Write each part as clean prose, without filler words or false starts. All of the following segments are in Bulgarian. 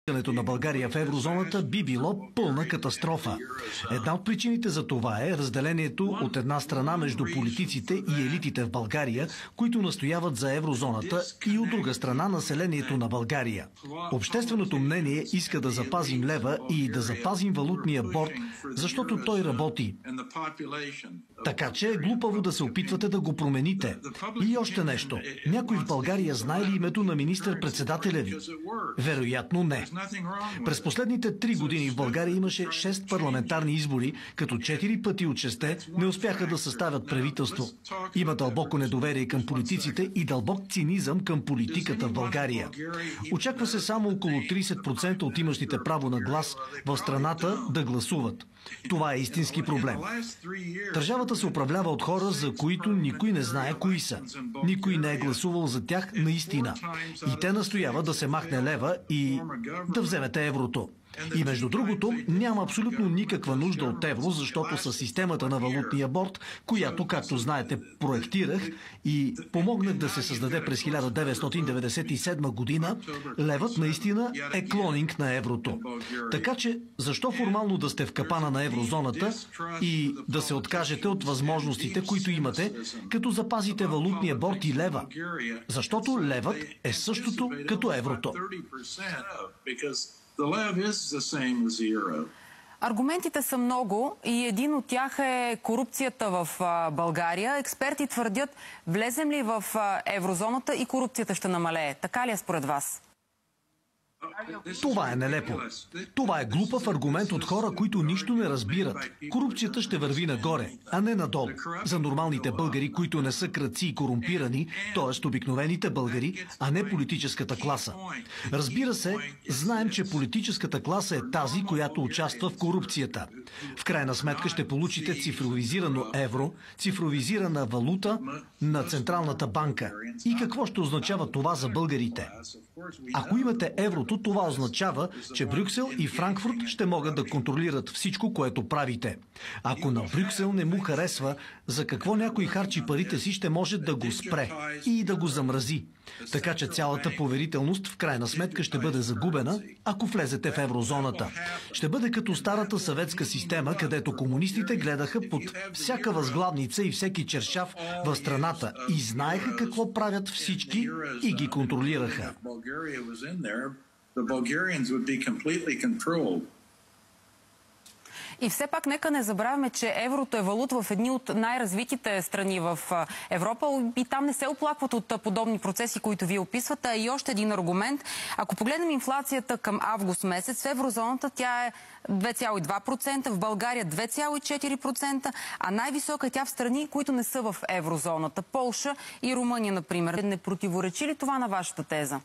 на България в еврозоната би било пълна катастрофа. Една от причините за това е разделението от една страна между политиците и елитите в България, които настояват за еврозоната, и от друга страна населението на България. Общественото мнение иска да запазим лева и да запазим валутния борд, защото той работи. Така че е глупаво да се опитвате да го промените. И още нещо. Някой в България знае ли името на министър-председателя ви? Вероятно не. През последните 3 години в България имаше 6 парламентарни избори, като 4 пъти от 6-те не успяха да съставят правителство. Има дълбоко недоверие към политиците и дълбок цинизъм към политиката в България. Очаква се само около 30% от имащите право на глас в страната да гласуват. Това е истински проблем. Държавата се управлява от хора, за които никой не знае кои са. Никой не е гласувал за тях наистина. И те настояват да се махне лева и да вземете еврото. И между другото, няма абсолютно никаква нужда от евро, защото с системата на валутния борд, която, както знаете, проектирах и помогнах да се създаде през 1997 година, левът наистина е клонинг на еврото. Така че, защо формално да сте в капана на еврозоната и да се откажете от възможностите, които имате, като запазите валутния борд и лева? Защото левът е същото като еврото. Аргументите са много и един от тях е корупцията в България. Експерти твърдят, влезем ли в еврозоната и корупцията ще намалее. Така ли е според вас? Това е нелепо. Това е глупав аргумент от хора, които нищо не разбират. Корупцията ще върви нагоре, а не надолу. За нормалните българи, които не са крадци и корумпирани, т.е. обикновените българи, а не политическата класа. Разбира се, знаем, че политическата класа е тази, която участва в корупцията. В крайна сметка ще получите цифровизирано евро, цифровизирана валута на Централната банка. И какво ще означава това за българите? Ако имате еврото, това означава, че Брюксел и Франкфурт ще могат да контролират всичко, което правите. Ако на Брюксел не му харесва за какво някой харчи парите си, ще може да го спре и да го замрази. Така че цялата поверителност в крайна сметка ще бъде загубена, ако влезете в еврозоната. Ще бъде като старата съветска система, където комунистите гледаха под всяка възглавница и всеки чершав в страната и знаеха какво правят всички и ги контролираха. И все пак нека не забравяме, че еврото е валута в едни от най-развитите страни в Европа и там не се оплакват от подобни процеси, които вие описвате. И още един аргумент. Ако погледнем инфлацията към август месец, в еврозоната тя е 2,2%, в България 2,4%, а най-висока е тя в страни, които не са в еврозоната. Полша и Румъния, например. Не противоречи ли това на вашата теза?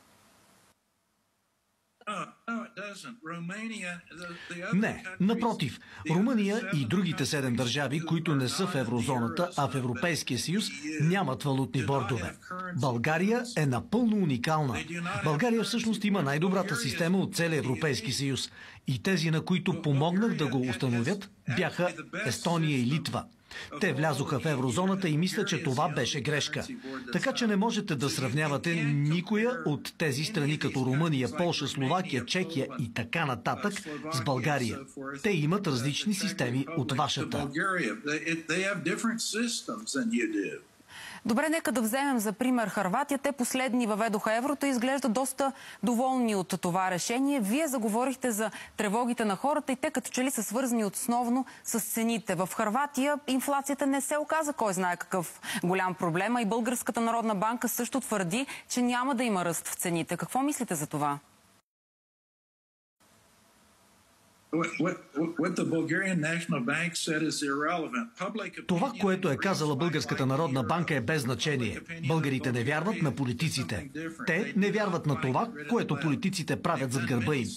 Не, напротив. Румъния и другите 7 държави, които не са в еврозоната, а в Европейския съюз, нямат валутни бордове. България е напълно уникална. България всъщност има най-добрата система от целия Европейски съюз. И тези, на които помогнах да го установят, бяха Естония и Литва. Те влязоха в еврозоната и мисля, че това беше грешка. Така че не можете да сравнявате никоя от тези страни като Румъния, Полша, Словакия, Чехия и така нататък с България. Те имат различни системи от вашата. Добре, нека да вземем за пример Хърватия. Те последни въведоха еврото и изглежда доста доволни от това решение. Вие заговорихте за тревогите на хората и те като че ли са свързани основно с цените. В Хърватия инфлацията не се оказа кой знае какъв голям проблем, а и Българската народна банка също твърди, че няма да има ръст в цените. Какво мислите за това? Това, което е казала Българската народна банка, е без значение. Българите не вярват на политиците. Те не вярват на това, което политиците правят зад гърба им.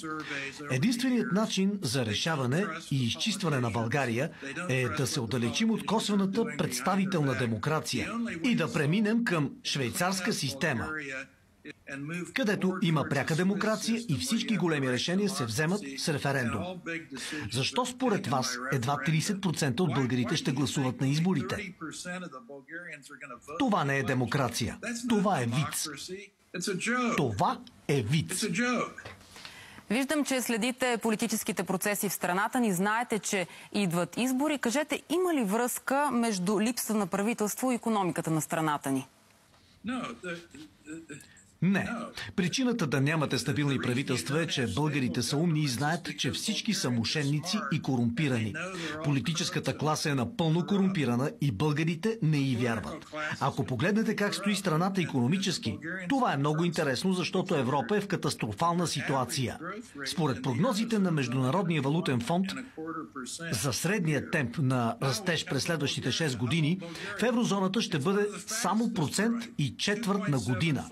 Единственият начин за решаване и изчистване на България е да се отдалечим от косвената представителна демокрация и да преминем към швейцарска система, където има пряка демокрация и всички големи решения се вземат с референдум. Защо според вас едва 30% от българите ще гласуват на изборите? Това не е демокрация. Това е виц. Това е виц. Виждам, че следите политическите процеси в страната ни. Знаете, че идват избори. Кажете, има ли връзка между липса на правителство и икономиката на страната ни? Не. Причината да нямате стабилни правителства е, че българите са умни и знаят, че всички са мошенници и корумпирани. Политическата класа е напълно корумпирана и българите не й вярват. Ако погледнете как стои страната икономически, това е много интересно, защото Европа е в катастрофална ситуация. Според прогнозите на Международния валутен фонд, за средния темп на растеж през следващите 6 години, в еврозоната ще бъде само 1,25% на година.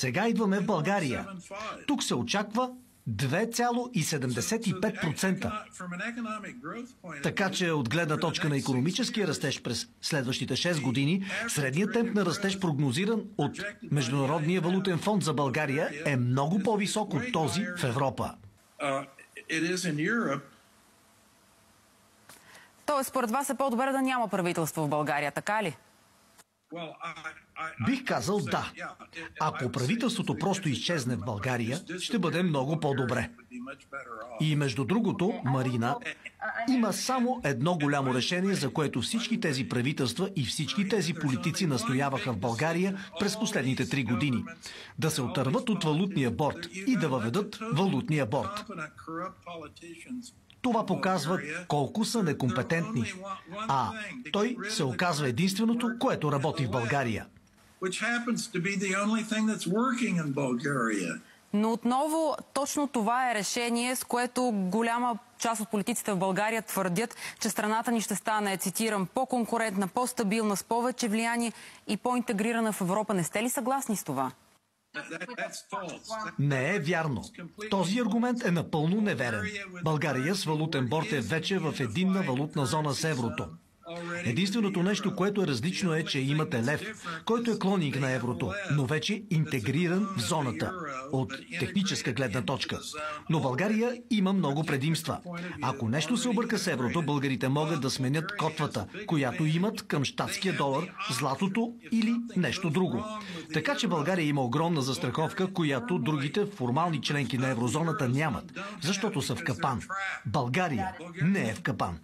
Сега идваме в България. Тук се очаква 2,75%. Така че от гледна точка на икономическия растеж през следващите 6 години, средният темп на растеж, прогнозиран от Международния валутен фонд за България, е много по-висок от този в Европа. Тоест, според вас е по-добре да няма правителство в България, така ли? Бих казал да. Ако правителството просто изчезне в България, ще бъде много по-добре. И между другото, Марина, има само едно голямо решение, за което всички тези правителства и всички тези политици настояваха в България през последните 3 години. Да се отърват от валутния борд и да въведат валутния борд. Това показва колко са некомпетентни. А той се оказва единственото, което работи в България. Но отново точно това е решение, с което голяма част от политиците в България твърдят, че страната ни ще стане, цитирам, по-конкурентна, по-стабилна, с повече влияние и по-интегрирана в Европа. Не сте ли съгласни с това? Не е вярно. Този аргумент е напълно неверен. България с валутен борд е вече в единна валутна зона с еврото. Единственото нещо, което е различно, е, че имате лев, който е клонинг на еврото, но вече интегриран в зоната от техническа гледна точка. Но България има много предимства. Ако нещо се обърка с еврото, българите могат да сменят котвата, която имат към щатския долар, златото или нещо друго. Така че България има огромна застраховка, която другите формални членки на еврозоната нямат, защото са в капан. България не е в капан.